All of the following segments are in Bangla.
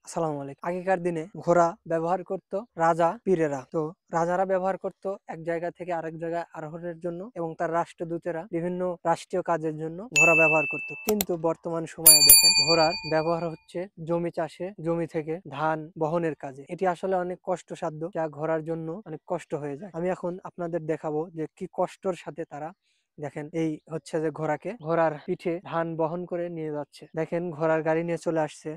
আসসালামু আলাইকুম। আগেকার দিনে ঘোড়া ব্যবহার করত রাজা পীরেরা। তো রাজারা ব্যবহার করত এক জায়গা থেকে আরেক জায়গায় আরোহণের জন্য, এবং তার রাষ্ট্রদূতেরা বিভিন্ন রাষ্ট্রীয় কাজের জন্য ঘোড়া ব্যবহার করত। কিন্তু বর্তমান সময়ে দেখেন ঘোড়ার ব্যবহার হচ্ছে জমি চাষে, জমি থেকে ধান বহনের কাজে। এটি আসলে অনেক কষ্টসাধ্য, যা ঘোড়ার জন্য অনেক কষ্ট হয়ে যায়। আমি এখন আপনাদের দেখাবো যে কি কষ্টর সাথে তারা, দেখেন এই হচ্ছে যে ঘোড়ার পিঠে ধান বহন করে নিয়ে যাচ্ছে। দেখেন ঘোড়ার গাড়ি নিয়ে চলে আসছে।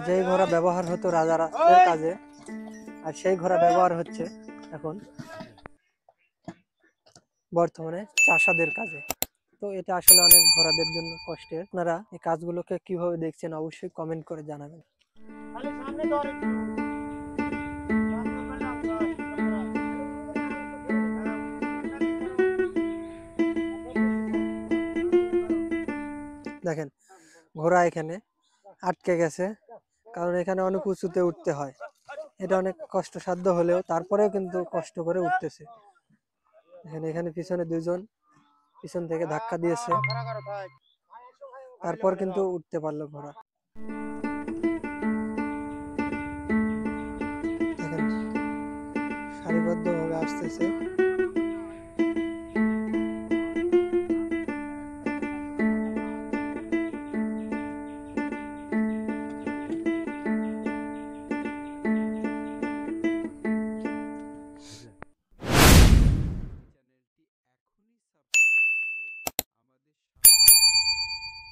যেই ঘোড়া ব্যবহার হতো রাজাদের কাজে, আর সেই ঘোড়া ব্যবহার হচ্ছে এখন বর্তমানে চাষাদের কাজে। তো এটা আসলে অনেক ঘোড়াদের জন্য কষ্টের। আপনারা এই কাজগুলোকে কিভাবে দেখছেন অবশ্যই কমেন্ট করে জানাবেন। দেখেন ঘোড়া এখানে আটকে গেছে, কারণ এখানে অনেক উঁচুতে উঠতে হয়। এটা অনেক কষ্টসাধ্য হলেও তারপরেও কিন্তু কষ্ট করে উঠতেছে। এখানে পিছনে দুইজন পিছন থেকে ধাক্কা দিয়েছে, তারপর কিন্তু উঠতে পারলো ঘোড়া। দেখেন সারিবদ্ধ ভাবে আসতেছে।